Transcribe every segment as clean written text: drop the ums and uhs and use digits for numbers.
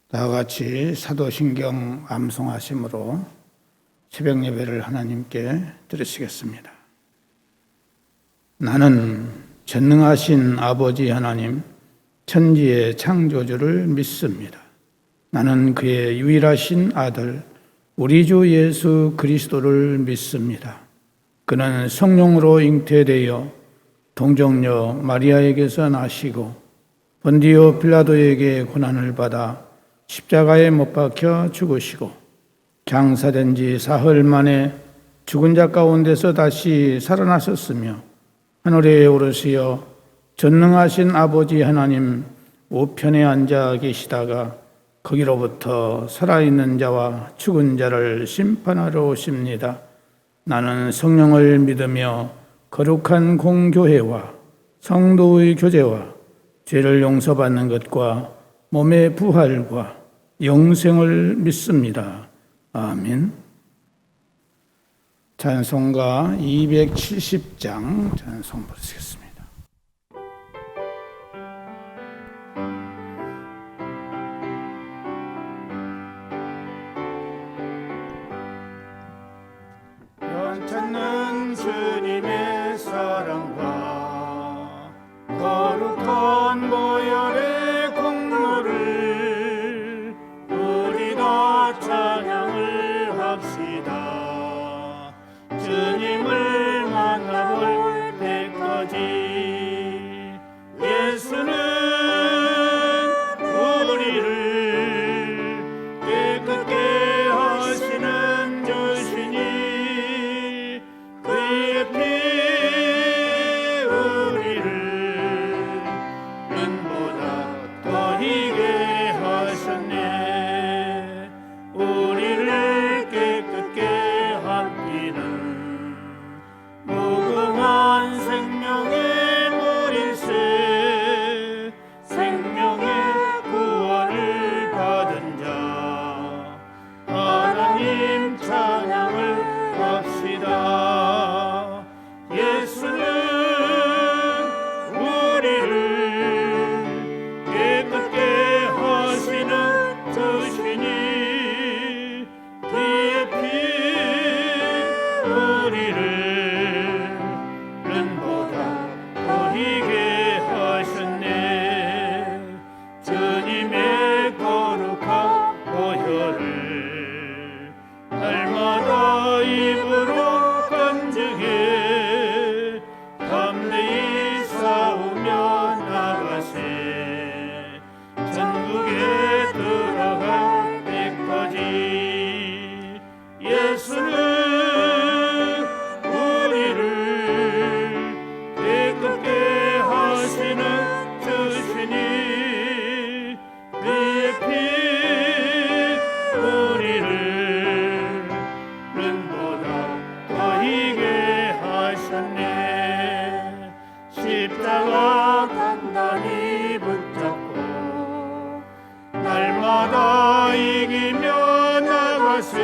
다 같이 사도신경 암송하심으로 새벽 예배를 하나님께 드리시겠습니다. 나는 전능하신 아버지 하나님, 천지의 창조주를 믿습니다. 나는 그의 유일하신 아들, 우리 주 예수 그리스도를 믿습니다. 그는 성령으로 잉태되어 동정녀 마리아에게서 나시고 본디오 빌라도에게 고난을 받아 십자가에 못 박혀 죽으시고 장사된 지 사흘 만에 죽은 자 가운데서 다시 살아나셨으며 하늘에 오르시어 전능하신 아버지 하나님 우편에 앉아 계시다가 거기로부터 살아있는 자와 죽은 자를 심판하러 오십니다. 나는 성령을 믿으며 거룩한 공교회와 성도의 교제와 죄를 용서받는 것과 몸의 부활과 영생을 믿습니다. 아멘. 찬송가 270장 찬송 부르시겠습니다. 연찾는 주님의 사랑과 거룩한 보혈의 공로를 우리 다 찬양을 합시다. 주님을 만나볼 때까지 예수는 우리를 깨끗게 하시는 주시니 그의 피 우리를 눈보다 더 희게 하셨네. 우리를 깨끗게 합기는 무궁한 생명의 물일세. 생명의 구원을 받은 자 하나님 찬양을 합시다. 예수는 우리를 깨끗게 하시는 주시니 그의 피 우리를 눈보다 더 희게 하셨네. 주님의 거룩한 보혈을 날마다 입으로 간증해 담대히 싸우며 나가세. 천국에 들어갈 때까지 예수는 우리를 깨끗게 하시는 주시니 그의 피 우리를 눈보다 더 희게 하셨네. 십자가 단단히 붙잡고 날마다 이기며 나가세.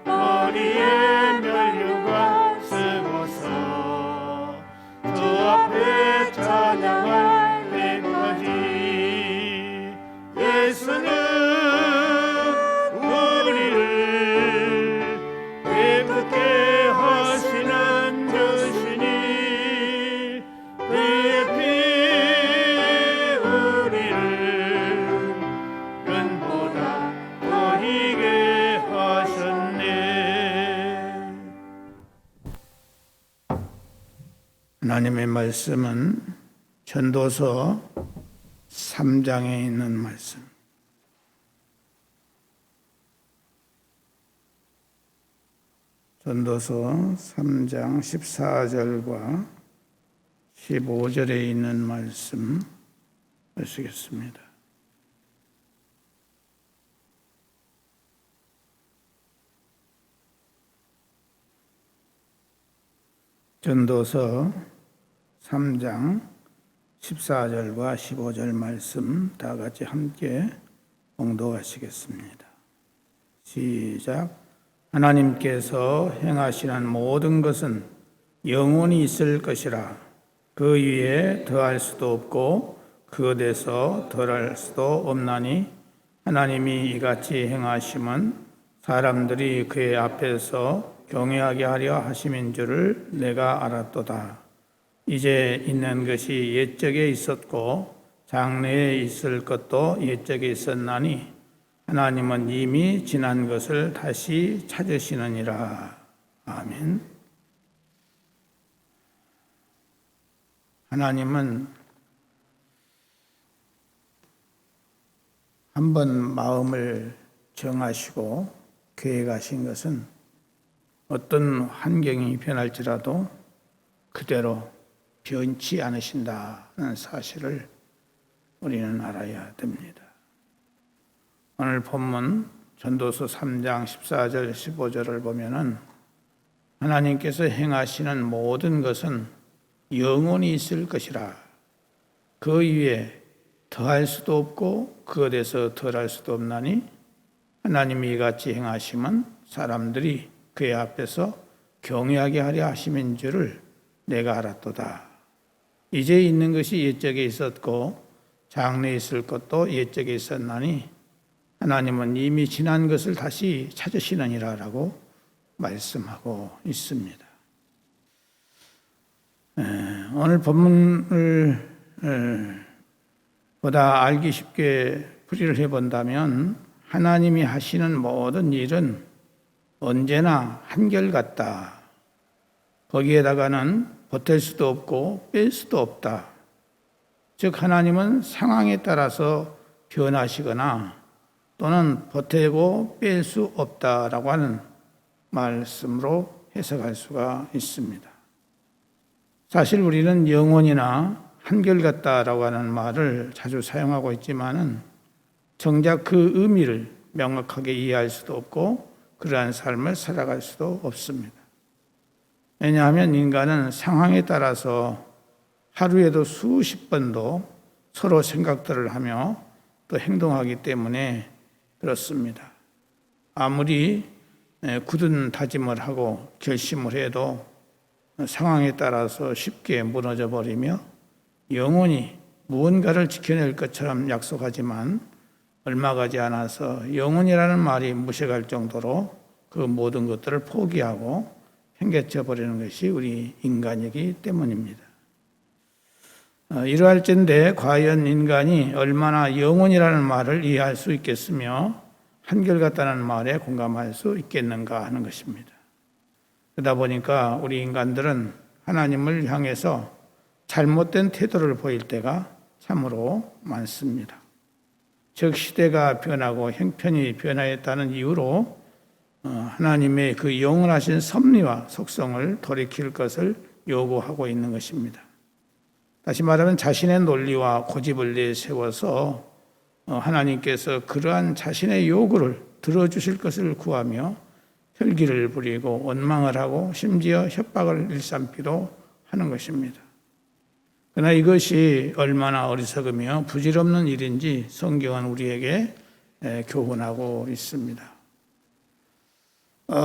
머리에 면류관 쓰고서 주 앞에 찬양할 때까지 예수는 우리를 깨끗게 하시는 주시니 그의 피 우리를 눈보다 더 희게 하셨네. 하나님의 말씀은 전도서 3장에 있는 말씀. 전도서 3장 14절과 15절에 있는 말씀 보시겠습니다. 전도서 3장 14절과 15절 말씀 다 같이 함께 봉독하시겠습니다. 시작. 하나님께서 행하시는 모든 것은 영원히 있을 것이라. 그 위에 더할 수도 없고 그것에서 덜할 수도 없나니 하나님이 이같이 행하심은 사람들이 그의 앞에서 경외하게 하려 하심인 줄을 내가 알았도다. 이제 있는 것이 옛적에 있었고 장래에 있을 것도 옛적에 있었나니 하나님은 이미 지난 것을 다시 찾으시느니라. 아멘. 하나님은 한번 마음을 정하시고 계획하신 것은 어떤 환경이 변할지라도 그대로 변치 않으신다는 사실을 우리는 알아야 됩니다. 오늘 본문 전도서 3장 14절 15절을 보면은 하나님께서 행하시는 모든 것은 영원히 있을 것이라. 그 위에 더할 수도 없고 그것에서 덜할 수도 없나니 하나님이 이같이 행하심은 사람들이 그의 앞에서 경외하게 하려 하심인 줄을 내가 알았도다. 이제 있는 것이 옛적에 있었고 장래에 있을 것도 옛적에 있었나니 하나님은 이미 지난 것을 다시 찾으시느니라 라고 말씀하고 있습니다. 오늘 본문을 보다 알기 쉽게 풀이를 해본다면 하나님이 하시는 모든 일은 언제나 한결같다. 거기에다가는 보탤 수도 없고 뺄 수도 없다. 즉 하나님은 상황에 따라서 변하시거나 또는 보태고 뺄 수 없다라고 하는 말씀으로 해석할 수가 있습니다. 사실 우리는 영원이나 한결같다라고 하는 말을 자주 사용하고 있지만은 정작 그 의미를 명확하게 이해할 수도 없고 그러한 삶을 살아갈 수도 없습니다. 왜냐하면 인간은 상황에 따라서 하루에도 수십 번도 서로 생각들을 하며 또 행동하기 때문에 그렇습니다. 아무리 굳은 다짐을 하고 결심을 해도 상황에 따라서 쉽게 무너져 버리며 영원히 무언가를 지켜낼 것처럼 약속하지만 얼마 가지 않아서 영원이라는 말이 무색할 정도로 그 모든 것들을 포기하고 행개쳐 버리는 것이 우리 인간이기 때문입니다. 이러할 텐데 과연 인간이 얼마나 영원이라는 말을 이해할 수 있겠으며 한결같다는 말에 공감할 수 있겠는가 하는 것입니다. 그러다 보니까 우리 인간들은 하나님을 향해서 잘못된 태도를 보일 때가 참으로 많습니다. 즉 시대가 변하고 형편이 변화했다는 이유로 하나님의 그 영원하신 섭리와 속성을 돌이킬 것을 요구하고 있는 것입니다. 다시 말하면 자신의 논리와 고집을 내세워서 하나님께서 그러한 자신의 요구를 들어주실 것을 구하며 혈기를 부리고 원망을 하고 심지어 협박을 일삼기도 하는 것입니다. 그러나 이것이 얼마나 어리석으며 부질없는 일인지 성경은 우리에게 교훈하고 있습니다.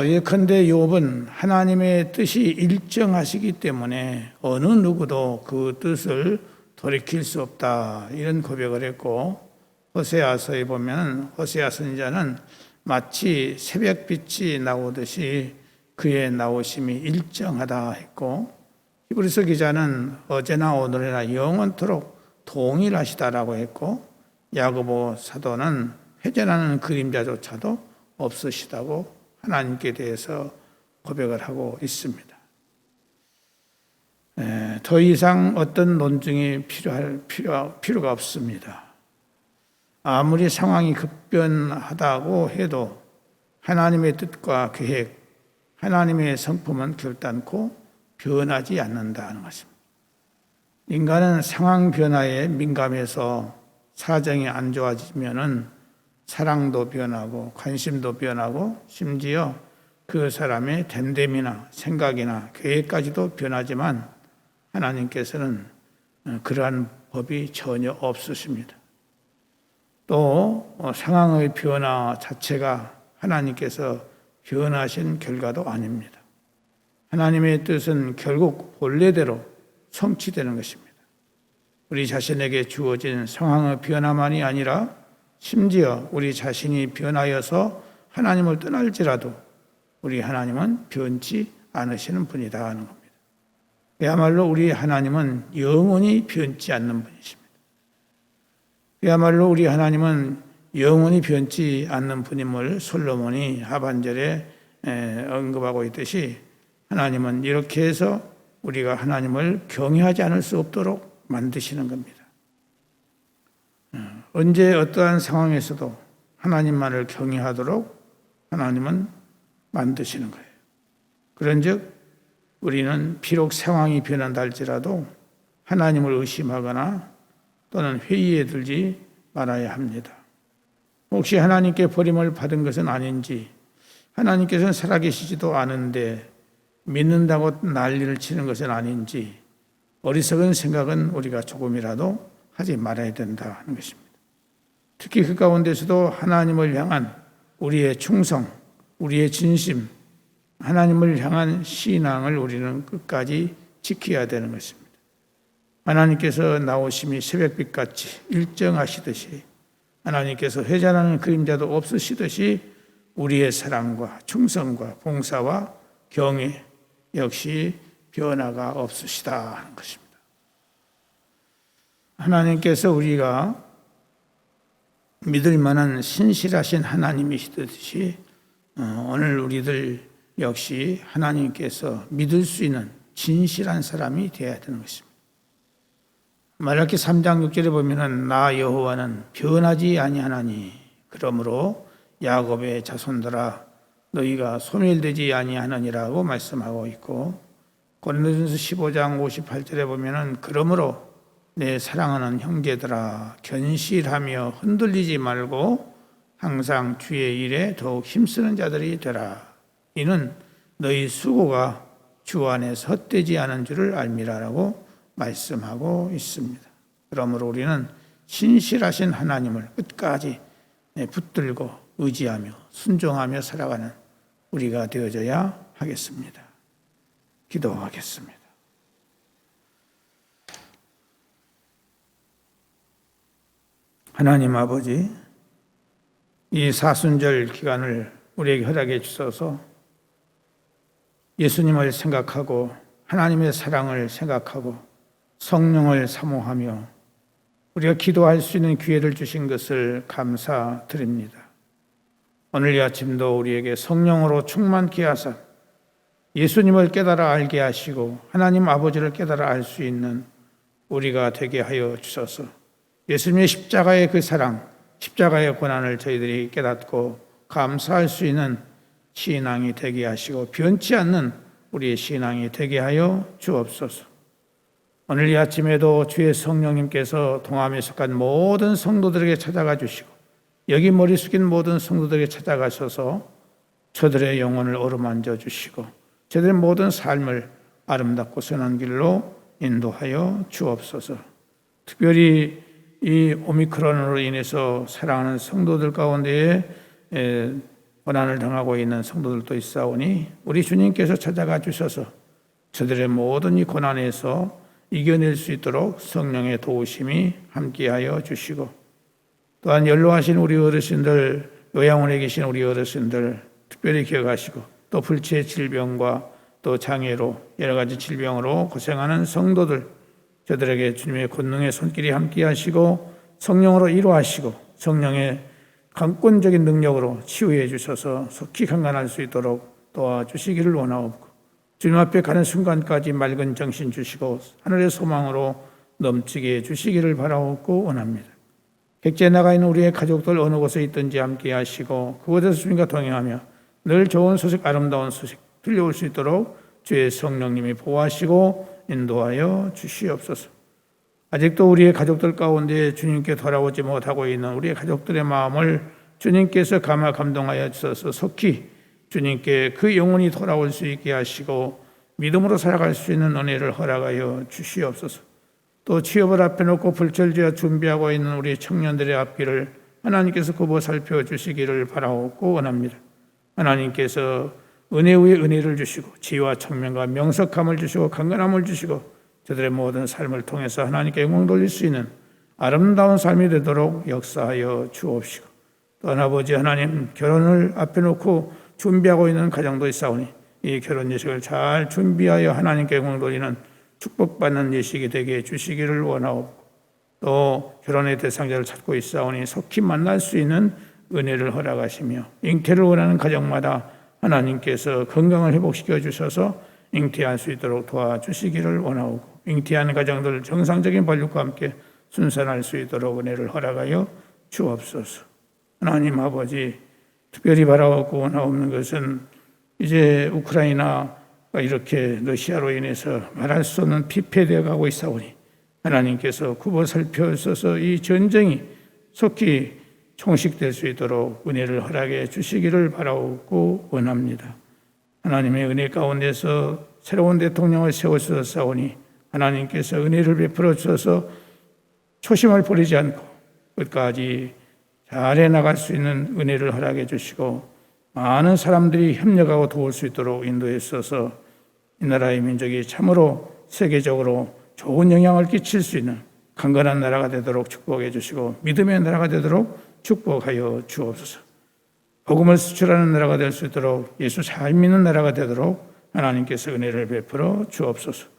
예컨대 욥은 하나님의 뜻이 일정하시기 때문에 어느 누구도 그 뜻을 돌이킬 수 없다 이런 고백을 했고 호세아서에 보면 호세아 선지자는 마치 새벽빛이 나오듯이 그의 나오심이 일정하다 했고 히브리서 기자는 어제나 오늘이나 영원토록 동일하시다라고 했고 야고보 사도는 회전하는 그림자조차도 없으시다고 하나님께 대해서 고백을 하고 있습니다. 더 이상 어떤 논증이 필요가 없습니다. 아무리 상황이 급변하다고 해도 하나님의 뜻과 계획, 하나님의 성품은 결단코 변하지 않는다는 것입니다. 인간은 상황 변화에 민감해서 사정이 안 좋아지면은 사랑도 변하고 관심도 변하고 심지어 그 사람의 됨됨이나 생각이나 계획까지도 변하지만 하나님께서는 그러한 법이 전혀 없으십니다. 또 상황의 변화 자체가 하나님께서 변하신 결과도 아닙니다. 하나님의 뜻은 결국 본래대로 성취되는 것입니다. 우리 자신에게 주어진 상황의 변화만이 아니라 심지어 우리 자신이 변하여서 하나님을 떠날지라도 우리 하나님은 변치 않으시는 분이다 하는 겁니다. 그야말로 우리 하나님은 영원히 변치 않는 분이십니다. 그야말로 우리 하나님은 영원히 변치 않는 분임을 솔로몬이 하반절에 언급하고 있듯이 하나님은 이렇게 해서 우리가 하나님을 경외하지 않을 수 없도록 만드시는 겁니다. 언제 어떠한 상황에서도 하나님만을 경외하도록 하나님은 만드시는 거예요. 그런즉 우리는 비록 상황이 변한다 할지라도 하나님을 의심하거나 또는 회의에 들지 말아야 합니다. 혹시 하나님께 버림을 받은 것은 아닌지, 하나님께서는 살아계시지도 않은데 믿는다고 난리를 치는 것은 아닌지 어리석은 생각은 우리가 조금이라도 하지 말아야 된다 하는 것입니다. 특히 그 가운데서도 하나님을 향한 우리의 충성, 우리의 진심, 하나님을 향한 신앙을 우리는 끝까지 지켜야 되는 것입니다. 하나님께서 나오심이 새벽빛같이 일정하시듯이, 하나님께서 회전하는 그림자도 없으시듯이 우리의 사랑과 충성과 봉사와 경외 역시 변화가 없으시다 하는 것입니다. 하나님께서 우리가 믿을 만한 신실하신 하나님이시듯이 오늘 우리들 역시 하나님께서 믿을 수 있는 진실한 사람이 되어야 되는 것입니다. 말라기 3장 6절에 보면은 나 여호와는 변하지 아니하나니 그러므로 야곱의 자손들아 너희가 소멸되지 아니하느니라고 말씀하고 있고, 고린도전서 15장 58절에 보면은 그러므로 내 사랑하는 형제들아 견실하며 흔들리지 말고 항상 주의 일에 더욱 힘쓰는 자들이 되라. 이는 너희 수고가 주 안에서 헛되지 않은 줄을 알미라라고 말씀하고 있습니다. 그러므로 우리는 신실하신 하나님을 끝까지 붙들고 의지하며 순종하며 살아가는 우리가 되어져야 하겠습니다. 기도하겠습니다. 하나님 아버지, 이 사순절 기간을 우리에게 허락해 주셔서 예수님을 생각하고 하나님의 사랑을 생각하고 성령을 사모하며 우리가 기도할 수 있는 기회를 주신 것을 감사드립니다. 오늘 이 아침도 우리에게 성령으로 충만케 하사 예수님을 깨달아 알게 하시고 하나님 아버지를 깨달아 알 수 있는 우리가 되게 하여 주셔서 예수님의 십자가의 그 사랑, 십자가의 고난을 저희들이 깨닫고 감사할 수 있는 신앙이 되게 하시고 변치 않는 우리의 신앙이 되게 하여 주옵소서. 오늘 이 아침에도 주의 성령님께서 동함에 속한 모든 성도들에게 찾아가 주시고 여기 머리 숙인 모든 성도들에게 찾아가셔서 저들의 영혼을 어루만져 주시고 저들의 모든 삶을 아름답고 선한 길로 인도하여 주옵소서. 특별히 이 오미크론으로 인해서 사랑하는 성도들 가운데에 고난을 당하고 있는 성도들도 있사오니 우리 주님께서 찾아가 주셔서 저들의 모든 이 고난에서 이겨낼 수 있도록 성령의 도우심이 함께하여 주시고, 또한 연로하신 우리 어르신들, 요양원에 계신 우리 어르신들 특별히 기억하시고, 또 불치의 질병과 또 장애로 여러 가지 질병으로 고생하는 성도들, 저들에게 주님의 권능의 손길이 함께하시고 성령으로 이루하시고 성령의 강권적인 능력으로 치유해 주셔서 속히 강간할 수 있도록 도와주시기를 원하옵고, 주님 앞에 가는 순간까지 맑은 정신 주시고 하늘의 소망으로 넘치게 해주시기를 바라옵고 원합니다. 객지에 나가 있는 우리의 가족들 어느 곳에 있든지 함께 하시고 그곳에서 주님과 동행하며 늘 좋은 소식, 아름다운 소식 들려올 수 있도록 주의 성령님이 보호하시고 인도하여 주시옵소서. 아직도 우리의 가족들 가운데 주님께 돌아오지 못하고 있는 우리의 가족들의 마음을 주님께서 감동하여 주셔서 속히 주님께 그 영혼이 돌아올 수 있게 하시고 믿음으로 살아갈 수 있는 은혜를 허락하여 주시옵소서. 또 취업을 앞에 놓고 불철주야 준비하고 있는 우리 청년들의 앞길을 하나님께서 굽어 살펴주시기를 바라옵고 원합니다. 하나님께서 은혜 위에 은혜를 주시고 지혜와 청명과 명석함을 주시고 강건함을 주시고 저들의 모든 삶을 통해서 하나님께 영광 돌릴 수 있는 아름다운 삶이 되도록 역사하여 주옵시고, 또 아버지 하나님, 결혼을 앞에 놓고 준비하고 있는 가정도 있사오니 이 결혼 예식을 잘 준비하여 하나님께 영광 돌리는 축복받는 예식이 되게 해주시기를 원하옵고, 또 결혼의 대상자를 찾고 있사오니 속히 만날 수 있는 은혜를 허락하시며, 잉태를 원하는 가정마다 하나님께서 건강을 회복시켜 주셔서 잉태할 수 있도록 도와주시기를 원하오고, 잉태하는 가정들 정상적인 발육과 함께 순산할 수 있도록 은혜를 허락하여 주옵소서. 하나님 아버지, 특별히 바라고 원하옵는 것은 이제 우크라이나가 이렇게 러시아로 인해서 말할 수 없는 피폐되어 가고 있사오니 하나님께서 굽어 살펴서서 이 전쟁이 속히 총식될 수 있도록 은혜를 허락해 주시기를 바라고 원합니다. 하나님의 은혜 가운데서 새로운 대통령을 세우셨사오니 하나님께서 은혜를 베풀어 주셔서 초심을 버리지 않고 끝까지 잘해 나갈 수 있는 은혜를 허락해 주시고, 많은 사람들이 협력하고 도울 수 있도록 인도해 주셔서 이 나라의 민족이 참으로 세계적으로 좋은 영향을 끼칠 수 있는 강건한 나라가 되도록 축복해 주시고, 믿음의 나라가 되도록 축복하여 주옵소서. 복음을 수출하는 나라가 될 수 있도록, 예수 잘 믿는 나라가 되도록 하나님께서 은혜를 베풀어 주옵소서.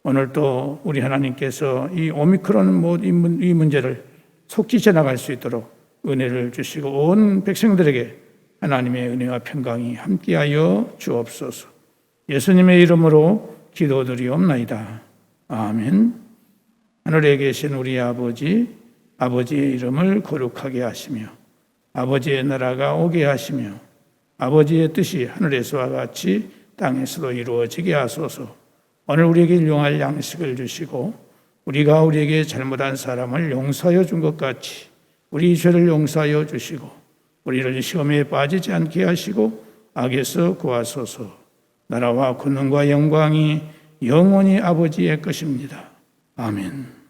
오늘 또 우리 하나님께서 이 오미크론 이 문제를 속히 지나갈 수 있도록 은혜를 주시고, 온 백성들에게 하나님의 은혜와 평강이 함께하여 주옵소서. 예수님의 이름으로 기도드리옵나이다. 아멘. 하늘에 계신 우리 아버지, 아버지의 이름을 거룩하게 하시며 아버지의 나라가 오게 하시며 아버지의 뜻이 하늘에서와 같이 땅에서도 이루어지게 하소서. 오늘 우리에게 일용할 양식을 주시고, 우리가 우리에게 잘못한 사람을 용서하여 준 것 같이 우리 죄를 용서하여 주시고, 우리를 시험에 빠지지 않게 하시고 악에서 구하소서. 나라와 권능과 영광이 영원히 아버지의 것입니다. 아멘.